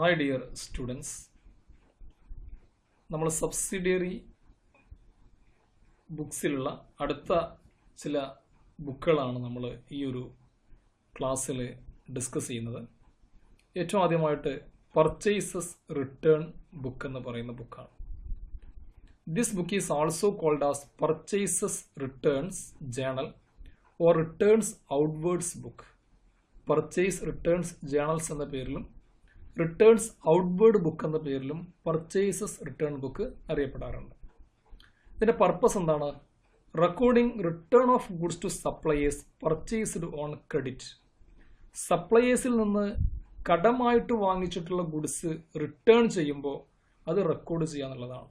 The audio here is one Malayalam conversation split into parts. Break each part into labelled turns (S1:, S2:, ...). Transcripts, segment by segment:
S1: Hi dear students, നമ്മൾ സബ്സിഡിയറി ബുക്സിലുള്ള അടുത്ത ചില ബുക്കുകളാണ് നമ്മൾ ഈ ഒരു ക്ലാസ്സിൽ ഡിസ്കസ് ചെയ്യുന്നത്. ഏറ്റവും ആദ്യമായിട്ട് പർച്ചേസസ് റിട്ടേൺ ബുക്ക് എന്ന് പറയുന്ന ബുക്കാണ്. This book is also called as purchases returns journal or returns outwards book. Purchase returns journals എന്ന പേരിലും റിട്ടേൺസ് ഔട്ട്വേർഡ് ബുക്ക് എന്ന പേരിലും പർച്ചേസസ് റിട്ടേൺ ബുക്ക് അറിയപ്പെടാറുണ്ട്. ഇതിൻ്റെ പർപ്പസ് എന്താണ്? Recording return of goods to suppliers purchased on credit. സപ്ലയേഴ്സിൽ നിന്ന് കടമായിട്ട് വാങ്ങിച്ചിട്ടുള്ള ഗുഡ്സ് റിട്ടേൺ ചെയ്യുമ്പോൾ അത് റെക്കോർഡ് ചെയ്യുക എന്നുള്ളതാണ്.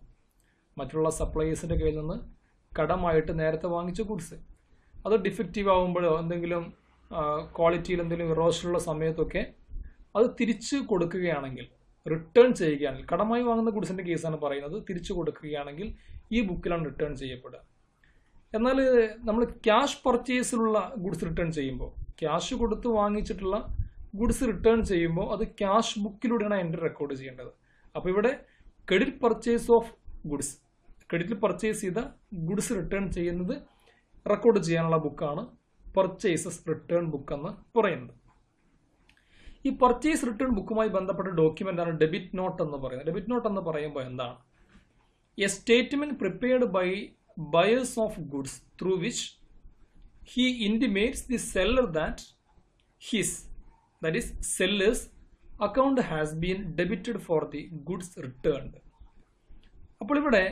S1: മറ്റുള്ള സപ്ലയേഴ്സിൻ്റെ കയ്യിൽ നിന്ന് കടമായിട്ട് നേരത്തെ വാങ്ങിച്ച ഗുഡ്സ് അത് ഡിഫക്റ്റീവ് ആകുമ്പോഴോ എന്തെങ്കിലും ക്വാളിറ്റിയിൽ എന്തെങ്കിലും ഇറോഷനുള്ള സമയത്തൊക്കെ അത് തിരിച്ചു കൊടുക്കുകയാണെങ്കിൽ, റിട്ടേൺ ചെയ്യുകയാണെങ്കിൽ, കടമായി വാങ്ങുന്ന ഗുഡ്സിൻ്റെ കേസാണ് പറയുന്നത്, തിരിച്ചു കൊടുക്കുകയാണെങ്കിൽ ഈ ബുക്കിലാണ് റിട്ടേൺ ചെയ്യപ്പെടുക. എന്നാൽ നമ്മൾ ക്യാഷ് പർച്ചേസിലുള്ള ഗുഡ്സ് റിട്ടേൺ ചെയ്യുമ്പോൾ, ക്യാഷ് കൊടുത്ത് വാങ്ങിച്ചിട്ടുള്ള ഗുഡ്സ് റിട്ടേൺ ചെയ്യുമ്പോൾ അത് ക്യാഷ് ബുക്കിലൂടെയാണ് എൻട്രി റെക്കോർഡ് ചെയ്യേണ്ടത്. അപ്പോൾ ഇവിടെ ക്രെഡിറ്റ് പർച്ചേസ് ഓഫ് ഗുഡ്സ്, ക്രെഡിറ്റിൽ പർച്ചേസ് ചെയ്ത ഗുഡ്സ് റിട്ടേൺ ചെയ്യുന്നത് റെക്കോർഡ് ചെയ്യാനുള്ള ബുക്കാണ് പർച്ചേസസ് റിട്ടേൺ ബുക്ക് എന്ന് പറയുന്നത്. ഈ പർച്ചേസ് റിട്ടേൺ ബുക്കുമായി ബന്ധപ്പെട്ട ഡോക്യുമെൻ്റാണ് ഡെബിറ്റ് നോട്ട് എന്ന് പറയുന്നത്. ഡെബിറ്റ് നോട്ട് എന്ന് പറയുമ്പോൾ എന്താണ്? A statement prepared by buyers of goods through which he intimates the seller that his, that is seller's account has been debited for the goods returned. അപ്പോൾ ഇവിടെ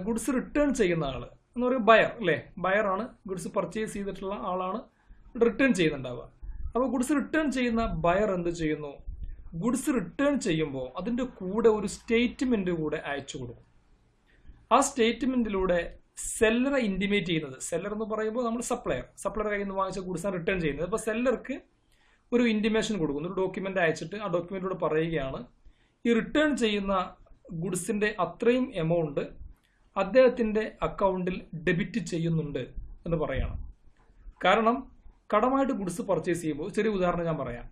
S1: ഗുഡ്സ് റിട്ടേൺ ചെയ്യുന്ന ആൾ എന്ന് പറയുന്നത് ബയർ അല്ലേ? ബയറാണ്, ഗുഡ്സ് പർച്ചേസ് ചെയ്തിട്ടുള്ള ആളാണ് റിട്ടേൺ ചെയ്യുന്നുണ്ടാവുക. അപ്പോൾ ഗുഡ്സ് റിട്ടേൺ ചെയ്യുന്ന ബയർ എന്ത് ചെയ്യുന്നു? ഗുഡ്സ് റിട്ടേൺ ചെയ്യുമ്പോൾ അതിൻ്റെ കൂടെ ഒരു സ്റ്റേറ്റ്മെൻറ്റ് കൂടെ അയച്ചു കൊടുക്കും. ആ സ്റ്റേറ്റ്മെൻറ്റിലൂടെ സെല്ലറെ ഇൻറ്റിമേറ്റ് ചെയ്യുന്നത്, സെല്ലർ എന്ന് പറയുമ്പോൾ നമ്മൾ സപ്ലയർ കയ്യിൽ നിന്ന് വാങ്ങിച്ച ഗുഡ്സാണ് റിട്ടേൺ ചെയ്യുന്നത്. അപ്പോൾ സെല്ലർക്ക് ഒരു ഇൻറ്റിമേഷൻ കൊടുക്കുന്നു, ഒരു ഡോക്യുമെൻ്റ് അയച്ചിട്ട് ആ ഡോക്യുമെൻറ്റിലൂടെ പറയുകയാണ് ഈ റിട്ടേൺ ചെയ്യുന്ന ഗുഡ്സിൻ്റെ അത്രയും എമൗണ്ട് അദ്ദേഹത്തിൻ്റെ അക്കൗണ്ടിൽ ഡെബിറ്റ് ചെയ്യുന്നുണ്ട് എന്ന് പറയണം. കാരണം കടമായിട്ട് ഗുഡ്സ് പർച്ചേസ് ചെയ്യുമ്പോൾ, ചെറിയ ഉദാഹരണം ഞാൻ പറയാം.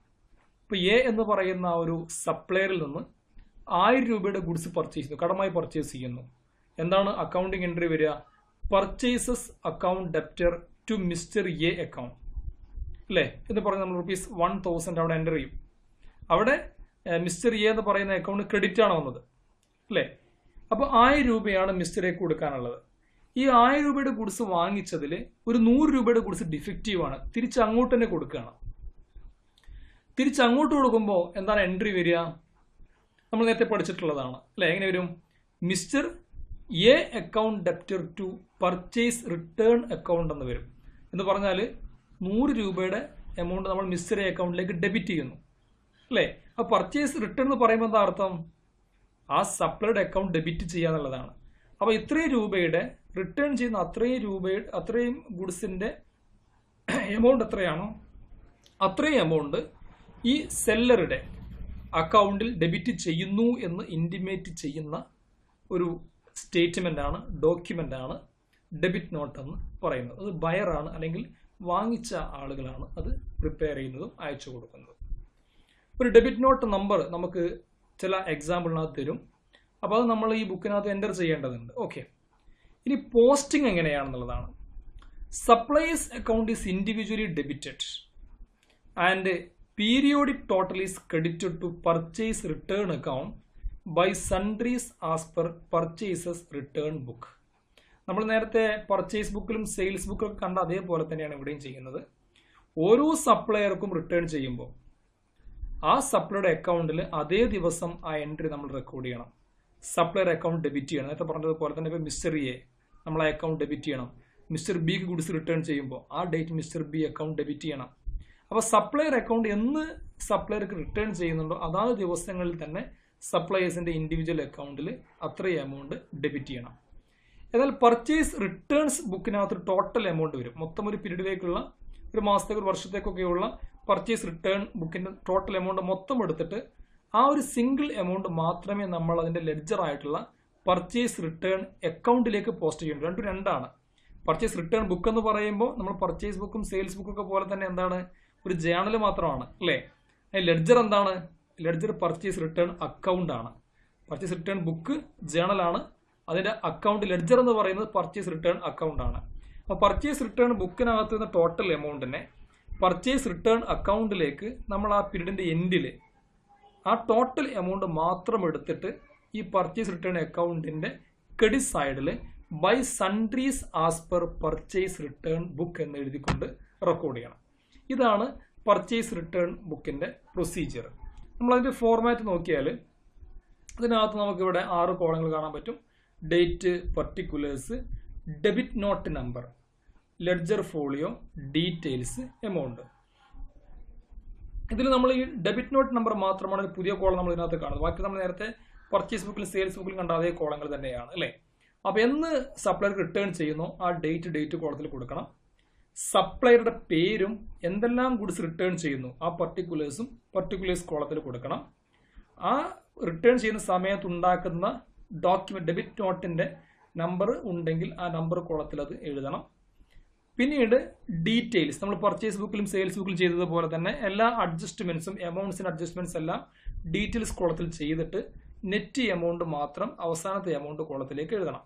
S1: ഇപ്പോൾ എ എന്ന് പറയുന്ന ഒരു സപ്ലയറിൽ നിന്ന് 1000 രൂപയുടെ ഗുഡ്സ് പർച്ചേസ് ചെയ്യുന്നു, കടമായി പർച്ചേസ് ചെയ്യുന്നു. എന്താണ് അക്കൗണ്ടിങ് എൻട്രി വരിക? Purchases account debtor to mister A account അല്ലേ എന്ന് പറഞ്ഞ് നമ്മൾ ₹1000 അവിടെ എൻ്റർ ചെയ്യും. അവിടെ മിസ്റ്റർ എ എന്ന് പറയുന്ന അക്കൗണ്ട് ക്രെഡിറ്റ് ആണ് വന്നത് അല്ലേ? അപ്പോൾ 1000 രൂപയാണ് മിസ്റ്റർ എക്ക് കൊടുക്കാനുള്ളത്. ഈ 1000 രൂപയുടെ ഗുഡ്സ് വാങ്ങിച്ചതിൽ ഒരു 100 രൂപയുടെ ഗുഡ്സ് ഡിഫക്റ്റീവ് ആണ്, തിരിച്ച് അങ്ങോട്ട് തന്നെ കൊടുക്കുകയാണ്. തിരിച്ച് അങ്ങോട്ട് കൊടുക്കുമ്പോൾ എന്താണ് എൻട്രി വരിക? നമ്മൾ നേരത്തെ പഠിച്ചിട്ടുള്ളതാണ് അല്ലേ? എങ്ങനെ വരും? Mister A account debtor to purchase return account എന്ന് വരും. എന്ന് പറഞ്ഞാൽ 100 രൂപയുടെ എമൗണ്ട് നമ്മൾ മിസ്റ്റർ എ അക്കൗണ്ടിലേക്ക് ഡെബിറ്റ് ചെയ്യുന്നു അല്ലേ? ആ പർച്ചേസ് റിട്ടേൺ എന്ന് പറയുമ്പോൾ എന്താ അർത്ഥം? ആ സപ്ലൈഡ് അക്കൗണ്ട് ഡെബിറ്റ് ചെയ്യുക എന്നുള്ളതാണ്. അപ്പോൾ ഇത്രയും രൂപയുടെ റിട്ടേൺ ചെയ്യുന്ന അത്രയും ഗുഡ്സിൻ്റെ എമൗണ്ട് എത്രയാണോ അത്രയും എമൗണ്ട് ഈ സെല്ലറുടെ അക്കൗണ്ടിൽ ഡെബിറ്റ് ചെയ്യുന്നു എന്ന് ഇൻറ്റിമേറ്റ് ചെയ്യുന്ന ഒരു സ്റ്റേറ്റ്മെൻ്റാണ്, ഡോക്യുമെൻ്റാണ് ഡെബിറ്റ് നോട്ട് എന്ന് പറയുന്നത്. അത് ബയറാണ്, അല്ലെങ്കിൽ വാങ്ങിച്ച ആളുകളാണ് അത് പ്രിപ്പയർ ചെയ്യുന്നതും അയച്ചു കൊടുക്കുന്നതും. ഒരു ഡെബിറ്റ് നോട്ട് നമ്പർ നമുക്ക് ചില എക്സാമ്പിളിനകത്ത് തരും. അപ്പോൾ അത് നമ്മൾ ഈ ബുക്കിനകത്ത് എൻ്റർ ചെയ്യേണ്ടതുണ്ട്. ഓക്കെ, ഇനി പോസ്റ്റിംഗ് എങ്ങനെയാണെന്നുള്ളതാണ്. Supplies account is individually debited and periodic total is credited to purchase return account by sundries as per purchases return book. നമ്മൾ നേരത്തെ പർച്ചേസ് ബുക്കിലും സെയിൽസ് ബുക്കിലും കണ്ട അതേപോലെ തന്നെയാണ് ഇവിടെയും ചെയ്യുന്നത്. ഓരോ സപ്ലയർക്കും റിട്ടേൺ ചെയ്യുമ്പോൾ ആ സപ്ലൈയുടെ അക്കൗണ്ടിൽ അതേ ദിവസം ആ എൻട്രി നമ്മൾ റെക്കോർഡ് ചെയ്യണം. സപ്ലയർ അക്കൗണ്ട് ഡെബിറ്റ് ചെയ്യണം. നേരത്തെ പറഞ്ഞതുപോലെ തന്നെ ഇപ്പോൾ മിസ്റ്റർ എ നമ്മൾ ആ അക്കൗണ്ട് ഡെബിറ്റ് ചെയ്യണം. മിസ്റ്റർ ബിക്ക് ഗുഡ്സ് റിട്ടേൺ ചെയ്യുമ്പോൾ ആ date mister B account debit ചെയ്യണം. അപ്പോൾ സപ്ലയർ അക്കൗണ്ട് എന്ന് സപ്ലയർക്ക് റിട്ടേൺ ചെയ്യുന്നുണ്ടോ അതാത് ദിവസങ്ങളിൽ തന്നെ സപ്ലയേഴ്സിൻ്റെ ഇൻഡിവിജ്വൽ അക്കൗണ്ടിൽ അത്രയും എമൗണ്ട് ഡെബിറ്റ് ചെയ്യണം. എന്നാൽ പർച്ചേസ് റിട്ടേൺസ് ബുക്കിനകത്ത് ടോട്ടൽ എമൗണ്ട് വരും. മൊത്തം ഒരു പീരീഡിലേക്കുള്ള, ഒരു മാസത്തേക്ക്, ഒരു വർഷത്തേക്കൊക്കെയുള്ള പർച്ചേസ് റിട്ടേൺ ബുക്കിൻ്റെ ടോട്ടൽ എമൗണ്ട് മൊത്തം എടുത്തിട്ട് ആ ഒരു സിംഗിൾ എമൗണ്ട് മാത്രമേ നമ്മൾ അതിൻ്റെ ലെഡ്ജർ ആയിട്ടുള്ള പർച്ചേസ് റിട്ടേൺ അക്കൗണ്ടിലേക്ക് പോസ്റ്റ് ചെയ്യേണ്ടത്. രണ്ടും രണ്ടാണ്. പർച്ചേസ് റിട്ടേൺ ബുക്ക് എന്ന് പറയുമ്പോൾ നമ്മൾ പർച്ചേസ് ബുക്കും സെയിൽസ് ബുക്കും ഒക്കെ പോലെ തന്നെ എന്താണ്, ഒരു ജേണൽ മാത്രമാണ് അല്ലേ? ലെഡ്ജർ എന്താണ്? ലെഡ്ജർ പർച്ചേസ് റിട്ടേൺ അക്കൗണ്ട് ആണ്. പർച്ചേസ് റിട്ടേൺ ബുക്ക് ജേണൽ ആണ്, അതിന്റെ അക്കൗണ്ട് ലെഡ്ജർ എന്ന് പറയുന്നത് പർച്ചേസ് റിട്ടേൺ അക്കൗണ്ട് ആണ്. അപ്പോൾ പർച്ചേസ് റിട്ടേൺ ബുക്കിനകത്ത് നിന്ന് ടോട്ടൽ എമൗണ്ടിനെ പർച്ചേസ് റിട്ടേൺ അക്കൗണ്ടിലേക്ക് നമ്മൾ ആ പീരീഡിന്റെ എൻഡിൽ ആ ടോട്ടൽ എമൗണ്ട് മാത്രം എടുത്തിട്ട് ഈ പർച്ചേസ് റിട്ടേൺ അക്കൗണ്ടിന്റെ ക്രെഡിറ്റ് സൈഡിൽ by sundries as per purchase return book എന്ന് എഴുതിക്കൊണ്ട് റെക്കോർഡ് ചെയ്യണം. ഇതാണ് പർച്ചേസ് റിട്ടേൺ ബുക്കിന്റെ പ്രൊസീജിയർ. നമ്മളതിന്റെ ഫോർമാറ്റ് നോക്കിയാൽ അതിനകത്ത് നമുക്കിവിടെ 6 കോളങ്ങൾ കാണാൻ പറ്റും. Date, particulars, debit note number, ledger folio, details, amount. ഇതിൽ നമ്മൾ ഈ ഡെബിറ്റ് നോട്ട് നമ്പർ മാത്രമാണ് ഒരു പുതിയ കോളം നമ്മൾ ഇതിനകത്ത് കാണുന്നത്. ബാക്കി നമ്മൾ നേരത്തെ പർച്ചേസ് ബുക്കിലും സെയിൽസ് ബുക്കിലും കണ്ട അതേ കോളങ്ങൾ തന്നെയാണ് അല്ലേ. അപ്പോൾ എന്ന് സപ്ലയർ റിട്ടേൺ ചെയ്യുന്നോ ആ ഡേറ്റ് കോളത്തിൽ കൊടുക്കണം. സപ്ലയറുടെ പേരും എന്തെല്ലാം ഗുഡ്സ് റിട്ടേൺ ചെയ്യുന്നു ആ പർട്ടിക്കുലേഴ്സ് കോളത്തിൽ കൊടുക്കണം. ആ റിട്ടേൺ ചെയ്യുന്ന സമയത്ത് ഉണ്ടാക്കുന്ന ഡോക്യുമെന്റ് ഡെബിറ്റ് നോട്ടിന്റെ നമ്പർ ഉണ്ടെങ്കിൽ ആ നമ്പർ കോളത്തിൽ അത് എഴുതണം. പിന്നീട് ഡീറ്റെയിൽസ് നമ്മൾ പർച്ചേസ് ബുക്കിലും സെയിൽസ് ബുക്കിലും ചെയ്തതുപോലെ തന്നെ എല്ലാ അഡ്ജസ്റ്റ്മെന്റ്സും എമൗണ്ട്സിന്റെ അഡ്ജസ്റ്റ്മെന്റ്സ് എല്ലാം ഡീറ്റെയിൽസ് കോളത്തിൽ ചെയ്തിട്ട് നെറ്റ് എമൗണ്ട് മാത്രം അവസാനത്തെ എമൗണ്ട് കോളത്തിലേക്ക് എഴുതണം.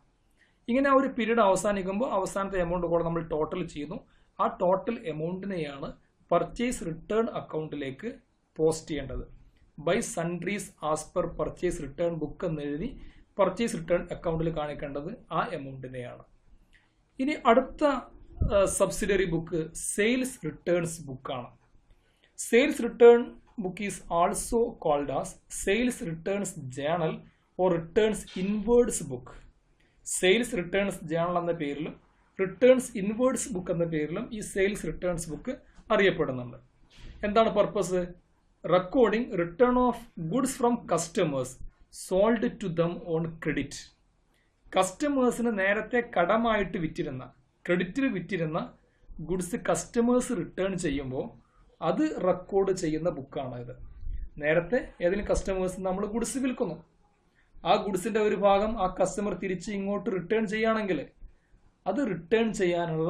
S1: ഇങ്ങനെ ആ ഒരു പീരീഡ് അവസാനിക്കുമ്പോൾ അവസാനത്തെ എമൗണ്ട് കോളം നമ്മൾ ടോട്ടൽ ചെയ്യുന്നു. ആ ടോട്ടൽ എമൗണ്ടിനെയാണ് പർച്ചേസ് റിട്ടേൺ അക്കൗണ്ടിലേക്ക് പോസ്റ്റ് ചെയ്യേണ്ടത്. By sundries as per purchase return book എന്ന് എഴുതി പർച്ചേസ് റിട്ടേൺ അക്കൗണ്ടിൽ കാണിക്കേണ്ടത് ആ എമൗണ്ടിനെയാണ്. ഇനി അടുത്ത സബ്സിഡിയറി ബുക്ക് സെയിൽസ് റിട്ടേൺസ് ബുക്കാണ്. Sales return book is also called as sales returns journal or returns inwards book. Sales returns journal എന്ന പേരിലും റിട്ടേൺസ് ഇൻവേർഡ്സ് ബുക്ക് എന്ന പേരിലും ഈ സെയിൽസ് റിട്ടേൺസ് ബുക്ക് അറിയപ്പെടുന്നുണ്ട്. എന്താണ് purpose? Recording return of goods from customers sold to them on credit. കസ്റ്റമേഴ്സിന് നേരത്തെ കടമായിട്ട് വിറ്റിരുന്ന ക്രെഡിറ്റിൽ വിറ്റിരുന്ന ഗുഡ്സ് കസ്റ്റമേഴ്സ് റിട്ടേൺ ചെയ്യുമ്പോൾ അത് റെക്കോർഡ് ചെയ്യുന്ന ബുക്കാണ് ഇത്. നേരത്തെ ഏതെങ്കിലും കസ്റ്റമേഴ്സ് നമ്മൾ ഗുഡ്സ് വിൽക്കുന്നു, ആ ഗുഡ്സിന്റെ ഒരു ഭാഗം ആ കസ്റ്റമർ തിരിച്ച് ഇങ്ങോട്ട് റിട്ടേൺ ചെയ്യുകയാണെങ്കിൽ അത് റിട്ടേൺ ചെയ്യാനുള്ള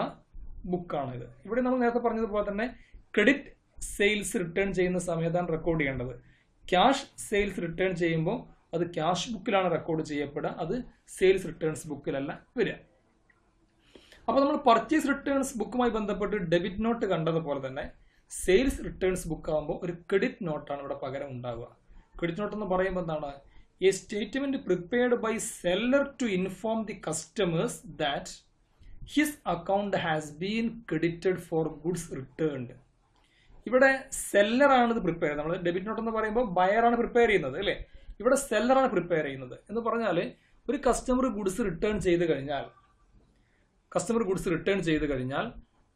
S1: ബുക്കാണ് ഇത്. ഇവിടെ നമ്മൾ നേരത്തെ പറഞ്ഞതുപോലെ തന്നെ ക്രെഡിറ്റ് സെയിൽസ് റിട്ടേൺ ചെയ്യുന്ന സമയത്താണ് റെക്കോർഡ് ചെയ്യേണ്ടത്. ക്യാഷ് സെയിൽസ് റിട്ടേൺ ചെയ്യുമ്പോൾ അത് ക്യാഷ് ബുക്കിലാണ് റെക്കോർഡ് ചെയ്യപ്പെടുക, അത് സെയിൽസ് റിട്ടേൺസ് ബുക്കിലല്ല വരിക. അപ്പോൾ നമ്മൾ പർച്ചേസ് റിട്ടേൺസ് ബുക്കുമായി ബന്ധപ്പെട്ട് ഡെബിറ്റ് നോട്ട് കണ്ടതുപോലെ തന്നെ സെയിൽസ് റിട്ടേൺസ് ബുക്ക് ആകുമ്പോൾ ഒരു ക്രെഡിറ്റ് നോട്ടാണ് ഇവിടെ പകരം ഉണ്ടാവുക. ക്രെഡിറ്റ് നോട്ട് എന്ന് പറയുമ്പോൾ എന്താണ്? A statement prepared by seller to inform the customers that his account has been credited for goods returned. ഇവിടെ സെല്ലറാണ് ഇത് പ്രിപ്പയർ ചെയ്യുന്നത്. നമ്മൾ ഡെബിറ്റ് നോട്ട് എന്ന് പറയുമ്പോൾ ബയറാണ് പ്രിപ്പയർ ചെയ്യുന്നത് അല്ലേ. ഇവിടെ സെല്ലറാണ് പ്രിപ്പയർ ചെയ്യുന്നത് എന്ന് പറഞ്ഞാൽ ഒരു കസ്റ്റമർ ഗുഡ്സ് റിട്ടേൺ ചെയ്ത് കഴിഞ്ഞാൽ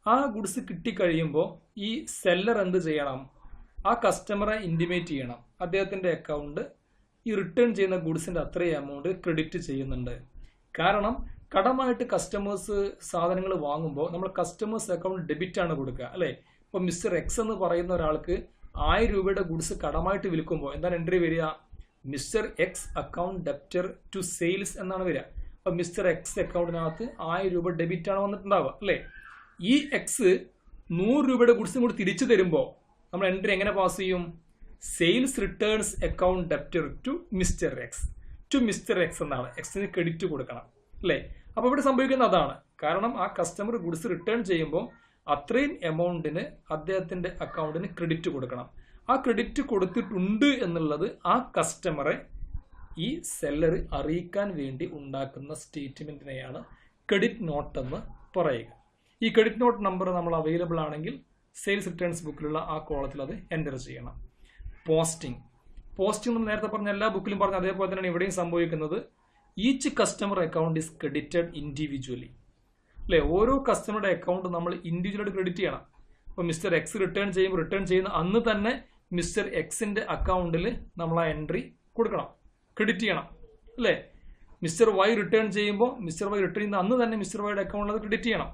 S1: ആ ഗുഡ്സ് കിട്ടിക്കഴിയുമ്പോൾ ഈ സെല്ലർ എന്ത് ചെയ്യണം? ആ കസ്റ്റമറെ ഇൻറ്റിമേറ്റ് ചെയ്യണം. അദ്ദേഹത്തിന്റെ അക്കൗണ്ട് ഈ റിട്ടേൺ ചെയ്യുന്ന ഗുഡ്സിന്റെ അത്രയും എമൗണ്ട് ക്രെഡിറ്റ് ചെയ്യുന്നുണ്ട്. കാരണം കടമായിട്ട് കസ്റ്റമേഴ്സ് സാധനങ്ങൾ വാങ്ങുമ്പോൾ നമ്മൾ കസ്റ്റമേഴ്സ് അക്കൗണ്ട് ഡെബിറ്റ് ആണ് കൊടുക്കുക അല്ലേ. ഇപ്പൊ മിസ്റ്റർ എക്സ് എന്ന് പറയുന്ന ഒരാൾക്ക് 1000 രൂപയുടെ ഗുഡ്സ് കടമായിട്ട് വിൽക്കുമ്പോൾ എന്താണ് എൻട്രി വരിക? Mr X account debtor to sales എന്നാണ് വരിക. അപ്പൊ മിസ്റ്റർ എക്സ് അക്കൗണ്ടിനകത്ത് 1000 രൂപ ഡെബിറ്റ് ആണ് വന്നിട്ടുണ്ടാവുക അല്ലേ. ഈ എക്സ് 100 രൂപയുടെ ഗുഡ്സും കൂടി തിരിച്ചു തരുമ്പോൾ നമ്മൾ എൻട്രി എങ്ങനെ പാസ് ചെയ്യും? Sales returns account debtor to Mr X എന്നാണ്. എക്സിന് ക്രെഡിറ്റ് കൊടുക്കണം അല്ലേ. അപ്പൊ ഇവിടെ സംഭവിക്കുന്നത് അതാണ്. കാരണം ആ കസ്റ്റമർ ഗുഡ്സ് റിട്ടേൺ ചെയ്യുമ്പോൾ അത്രയും എമൗണ്ടിന് അദ്ദേഹത്തിന്റെ അക്കൗണ്ടിന് ക്രെഡിറ്റ് കൊടുക്കണം. ആ ക്രെഡിറ്റ് കൊടുത്തിട്ടുണ്ട് എന്നുള്ളത് ആ കസ്റ്റമറെ ഈ സെല്ലർ അറിയിക്കാൻ വേണ്ടി ഉണ്ടാക്കുന്ന സ്റ്റേറ്റ്മെന്റിനെയാണ് ക്രെഡിറ്റ് നോട്ട് എന്ന് പറയുക. ഈ ക്രെഡിറ്റ് നോട്ട് നമ്പർ നമ്മൾ അവൈലബിൾ ആണെങ്കിൽ സെയിൽസ് റിട്ടേൺസ് ബുക്കിലുള്ള ആ കോളത്തിൽ അത് എൻ്റർ ചെയ്യണം. പോസ്റ്റിംഗ് നമ്മൾ നേരത്തെ പറഞ്ഞ എല്ലാ ബുക്കിലും പറഞ്ഞ അതേപോലെ തന്നെയാണ് ഇവിടെയും സംഭവിക്കുന്നത്. Each customer account is credited individually അല്ലേ. ഓരോ കസ്റ്റമറുടെ അക്കൗണ്ട് നമ്മൾ ഇൻഡിവിജ്വലായിട്ട് ക്രെഡിറ്റ് ചെയ്യണം. അപ്പോൾ മിസ്റ്റർ എക്സ് റിട്ടേൺ ചെയ്യുന്ന അന്ന് തന്നെ മിസ്റ്റർ എക്സിന്റെ അക്കൗണ്ടിൽ നമ്മൾ ആ എൻട്രി കൊടുക്കണം, ക്രെഡിറ്റ് ചെയ്യണം അല്ലേ. മിസ്റ്റർ വൈ റിട്ടേൺ ചെയ്യുമ്പോൾ മിസ്റ്റർ വൈ റിട്ടേൺ ചെയ്യുന്ന അന്ന് തന്നെ മിസ്റ്റർ വൈയുടെ അക്കൗണ്ടിൽ അത് ക്രെഡിറ്റ് ചെയ്യണം.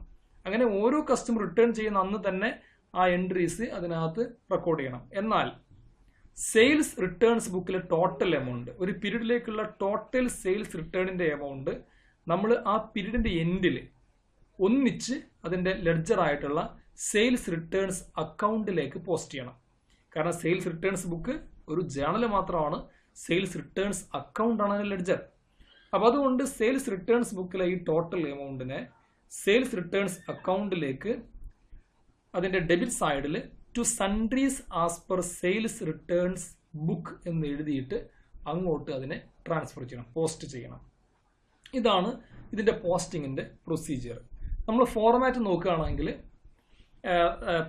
S1: അങ്ങനെ ഓരോ കസ്റ്റമർ റിട്ടേൺ ചെയ്യുന്ന അന്ന് തന്നെ ആ എൻട്രീസ് അതിനകത്ത് റെക്കോർഡ് ചെയ്യണം. എന്നാൽ സെയിൽസ് റിട്ടേൺസ് ബുക്കിലെ ടോട്ടൽ എമൗണ്ട്, ഒരു പീരീഡിലേക്കുള്ള ടോട്ടൽ സെയിൽസ് റിട്ടേണിന്റെ എമൗണ്ട് നമ്മൾ ആ പീരീഡിന്റെ എൻഡിൽ ഒന്നിച്ച് അതിന്റെ ലെഡ്ജർ ആയിട്ടുള്ള സെയിൽസ് റിട്ടേൺസ് അക്കൗണ്ടിലേക്ക് പോസ്റ്റ് ചെയ്യണം. കാരണം സെയിൽസ് റിട്ടേൺസ് ബുക്ക് ഒരു ജേണൽ മാത്രമാണ്. സെയിൽസ് റിട്ടേൺസ് അക്കൗണ്ട് ആണ് ലെഡ്ജർ. അപ്പോൾ അതുകൊണ്ട് സെയിൽസ് റിട്ടേൺസ് ബുക്കിലെ ഈ ടോട്ടൽ എമൗണ്ടിനെ സെയിൽസ് റിട്ടേൺസ് അക്കൗണ്ടിലേക്ക് അതിൻ്റെ ഡെബിറ്റ് സൈഡിൽ to sundries as per sales returns book എന്ന് എഴുതിയിട്ട് അങ്ങോട്ട് അതിനെ ട്രാൻസ്ഫർ ചെയ്യണം, പോസ്റ്റ് ചെയ്യണം. ഇതാണ് ഇതിൻ്റെ പോസ്റ്റിങ്ങിൻ്റെ പ്രൊസീജിയർ. നമ്മൾ ഫോർമാറ്റ് നോക്കുകയാണെങ്കിൽ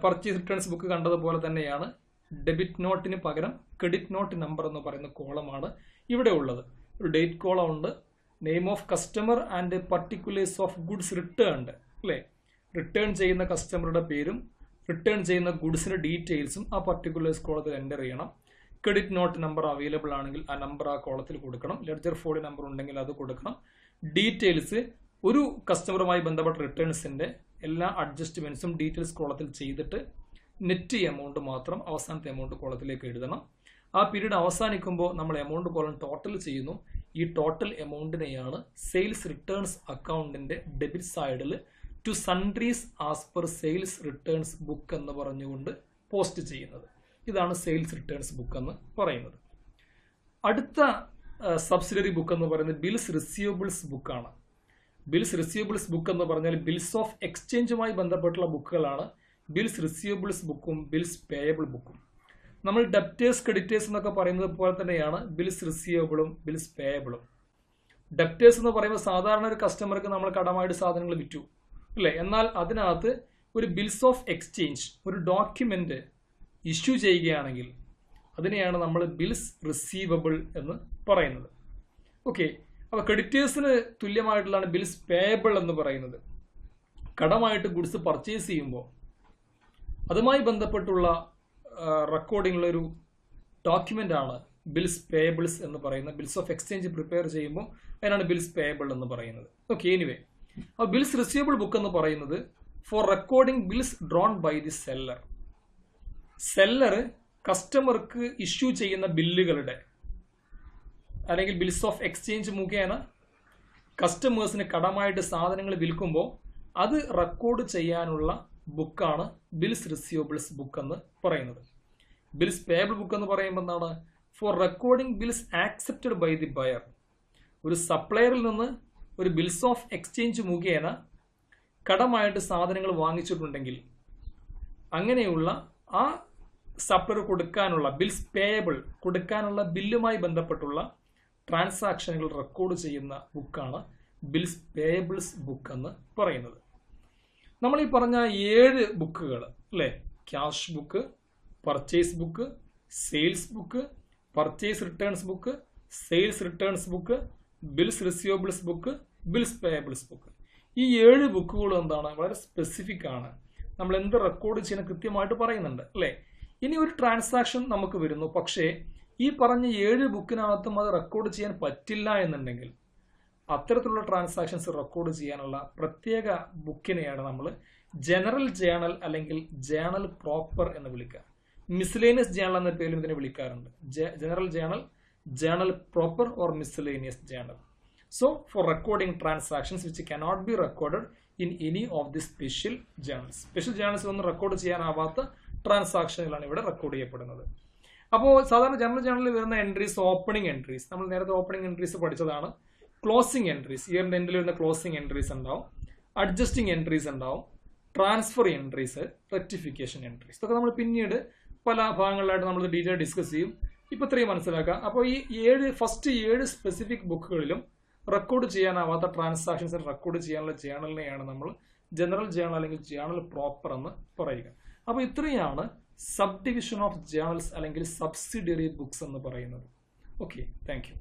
S1: പർച്ചേസ് റിട്ടേൺസ് ബുക്ക് കണ്ടതുപോലെ തന്നെയാണ്. ഡെബിറ്റ് നോട്ടിന് പകരം ക്രെഡിറ്റ് നോട്ട് നമ്പർ എന്ന് പറയുന്ന കോളമാണ് ഇവിടെ ഉള്ളത്. ഒരു ഡേറ്റ് കോളം ഉണ്ട്, name of customer and particulars of goods returned അല്ലേ. റിട്ടേൺ ചെയ്യുന്ന കസ്റ്റമറുടെ പേരും റിട്ടേൺ ചെയ്യുന്ന ഗുഡ്സിന്റെ ഡീറ്റെയിൽസും ആ പർട്ടിക്കുലേഴ്സ് കോളത്തിൽ എൻ്റർ ചെയ്യണം. ക്രെഡിറ്റ് നോട്ട് നമ്പർ അവൈലബിൾ ആണെങ്കിൽ ആ നമ്പർ ആ കോളത്തിൽ കൊടുക്കണം. ലെഡ്ജർ ഫോളി നമ്പർ ഉണ്ടെങ്കിൽ അത് കൊടുക്കണം. ഡീറ്റെയിൽസ് ഒരു കസ്റ്റമറുമായി ബന്ധപ്പെട്ട റിട്ടേൺസിന്റെ എല്ലാ അഡ്ജസ്റ്റ്മെന്റ്സും ഡീറ്റെയിൽസ് കോളത്തിൽ ചെയ്തിട്ട് നെറ്റ് എമൗണ്ട് മാത്രം അവസാനത്തെ എമൗണ്ട് കോളത്തിലേക്ക് എഴുതണം. ആ പീരീഡ് അവസാനിക്കുമ്പോൾ നമ്മൾ എമൗണ്ട് കോളം ടോട്ടൽ ചെയ്യുന്നു. ഈ ടോട്ടൽ എമൗണ്ടിനെയാണ് സെയിൽസ് റിട്ടേൺസ് അക്കൗണ്ടിന്റെ ഡെബിറ്റ് സൈഡിൽ to sundries as per sales returns book എന്ന് പറഞ്ഞുകൊണ്ട് പോസ്റ്റ് ചെയ്യുന്നത്. ഇതാണ് സെയിൽസ് റിട്ടേൺസ് ബുക്ക് എന്ന് പറയുന്നത്. അടുത്ത സബ്സിഡറി ബുക്ക് എന്ന് പറയുന്നത് ബിൽസ് റിസീവബിൾസ് ബുക്കാണ്. ബിൽസ് റിസീവബിൾസ് ബുക്ക് എന്ന് പറഞ്ഞാൽ ബിൽസ് ഓഫ് എക്സ്ചേഞ്ചുമായി ബന്ധപ്പെട്ടുള്ള ബുക്കുകളാണ് ബിൽസ് റിസീവബിൾസ് ബുക്കും ബിൽസ് പേയബിൾ ബുക്കും. നമ്മൾ ഡെപ്റ്റേഴ്സ് ക്രെഡിറ്റേഴ്സ് എന്നൊക്കെ പറയുന്നത് പോലെ തന്നെയാണ് ബിൽസ് റിസീവബിളും ബിൽസ് പേയബിളും. ഡെപ്റ്റേഴ്സ് എന്ന് പറയുമ്പോൾ സാധാരണ ഒരു കസ്റ്റമർക്ക് നമ്മൾ കടമായിട്ട് സാധനങ്ങൾ വിറ്റു അല്ലേ. എന്നാൽ അതിനകത്ത് ഒരു ബിൽസ് ഓഫ് എക്സ്ചേഞ്ച്, ഒരു ഡോക്യുമെന്റ് ഇഷ്യൂ ചെയ്യുകയാണെങ്കിൽ അതിനെയാണ് നമ്മൾ ബിൽസ് റിസീവബിൾ എന്ന് പറയുന്നത്. ഓക്കെ, അപ്പോൾ ക്രെഡിറ്റേഴ്സിന് തുല്യമായിട്ടുള്ളതാണ് ബിൽസ് പേയബിൾ എന്ന് പറയുന്നത്. കടമായിട്ട് ഗുഡ്സ് പർച്ചേസ് ചെയ്യുമ്പോൾ അതുമായി ബന്ധപ്പെട്ടുള്ള റെക്കോർഡിംഗുള്ള ഒരു ഡോക്യുമെന്റ് ആണ് ബിൽസ് പേയബിൾസ് എന്ന് പറയുന്നത്. ബിൽസ് ഓഫ് എക്സ്ചേഞ്ച് പ്രിപ്പയർ ചെയ്യുമ്പോൾ അതിനാണ് ബിൽസ് പേയബിൾ എന്ന് പറയുന്നത്. ഓക്കെ, എനിവേ, അപ്പോൾ ബിൽസ് റിസീവബിൾ ബുക്ക് എന്ന് പറയുന്നത് for recording bills drawn by the seller. Seller കസ്റ്റമർക്ക് ഇഷ്യൂ ചെയ്യുന്ന ബില്ലുകളുടെ അല്ലെങ്കിൽ ബിൽസ് ഓഫ് എക്സ്ചേഞ്ച് മുഖേന കസ്റ്റമേഴ്സിന് കടമായിട്ട് സാധനങ്ങൾ വിൽക്കുമ്പോൾ അത് റെക്കോർഡ് ചെയ്യാനുള്ള ബുക്കാണ് ബിൽസ് റിസീവബിൾസ് ബുക്ക് എന്ന് പറയുന്നത്. ബിൽസ് പേയബിൾ ബുക്ക് എന്ന് പറയുമ്പോൾ എന്താണ്? For recording bills accepted by the buyer. ഒരു സപ്ലയറിൽ നിന്ന് ഒരു ബിൽസ് ഓഫ് എക്സ്ചേഞ്ച് മുഖേന കടമായിട്ട് സാധനങ്ങൾ വാങ്ങിച്ചിട്ടുണ്ടെങ്കിൽ അങ്ങനെയുള്ള ആ സപ്ലയർ കൊടുക്കാനുള്ള ബിൽസ് പേയബിൾ കൊടുക്കാനുള്ള ബില്ലുമായി ബന്ധപ്പെട്ടുള്ള ട്രാൻസാക്ഷനുകൾ റെക്കോർഡ് ചെയ്യുന്ന ബുക്കാണ് ബിൽസ് പേയബിൾസ് ബുക്ക് എന്ന് പറയുന്നത്. നമ്മൾ ഈ പറഞ്ഞ 7 ബുക്കുകൾ അല്ലേ, cash book, purchase book, sales book, purchase returns book, sales returns book, bills receivables book, bills payables book, ഈ 7 ബുക്കുകളും എന്താണ്, വളരെ സ്പെസിഫിക് ആണ്. നമ്മൾ എന്ത് റെക്കോർഡ് ചെയ്യുന്ന കൃത്യമായിട്ട് പറയുന്നുണ്ട് അല്ലേ. ഇനി ഒരു ട്രാൻസാക്ഷൻ നമുക്ക് വരുന്നു, പക്ഷേ ഈ പറഞ്ഞ 7 ബുക്കിനകത്തും അത് റെക്കോർഡ് ചെയ്യാൻ പറ്റില്ല എന്നുണ്ടെങ്കിൽ അത്തരത്തിലുള്ള ട്രാൻസാക്ഷൻസ് റെക്കോർഡ് ചെയ്യാനുള്ള പ്രത്യേക ബുക്കിനെയാണ് നമ്മൾ ജനറൽ ജേണൽ അല്ലെങ്കിൽ ജേണൽ പ്രോപ്പർ എന്ന് വിളിക്കുക. മിസ്ലേനിയസ് ജേണൽ എന്ന പേരിൽ ഇതിനെ വിളിക്കാറുണ്ട്. General journal, journal proper or miscellaneous journal. So for recording transactions which cannot be recorded in any of the special journals. Special journals ഒന്നും റെക്കോർഡ് ചെയ്യാനാവാത്ത ട്രാൻസാക്ഷനുകളാണ് ഇവിടെ റെക്കോർഡ് ചെയ്യപ്പെടുന്നത്. അപ്പോൾ സാധാരണ ജനറൽ ജേണലിൽ വരുന്ന എൻട്രീസ് ഓപ്പണിംഗ് എൻട്രീസ്, നമ്മൾ നേരത്തെ ഓപ്പണിംഗ് എൻട്രീസ് പഠിച്ചതാണ്. ക്ലോസിംഗ് എൻട്രീസ്, ഇയറിന്റെ എൻഡിൽ വരുന്ന ക്ലോസിംഗ് എൻട്രീസ് ഉണ്ടാവും, അഡ്ജസ്റ്റിംഗ് എൻട്രീസ് ഉണ്ടാവും, ട്രാൻസ്ഫർ എൻട്രീസ്, റെക്ടിഫിക്കേഷൻ എൻട്രീസ്. ഇതൊക്കെ നമ്മൾ പിന്നീട് പല ഭാഗങ്ങളിലായിട്ട് നമ്മൾ ഡീറ്റെയിൽ ഡിസ്കസ് ചെയ്യും. ഇപ്പൊ ഇത്രയും മനസ്സിലാക്കാം. അപ്പോൾ ഈ ഫസ്റ്റ് 7 സ്പെസിഫിക് ബുക്കുകളിലും റെക്കോർഡ് ചെയ്യാനാവാത്ത ട്രാൻസാക്ഷൻസ് റെക്കോർഡ് ചെയ്യാനുള്ള ജേണലിനെയാണ് നമ്മൾ ജനറൽ ജേണൽ അല്ലെങ്കിൽ ജേണൽ പ്രോപ്പർ എന്ന് പറയുക. അപ്പോൾ ഇത്രയാണ് സബ് ഡിവിഷൻ ഓഫ് ജേണൽസ് അല്ലെങ്കിൽ സബ്സിഡിയറി ബുക്സ് എന്ന് പറയുന്നത്. Okay, thank U.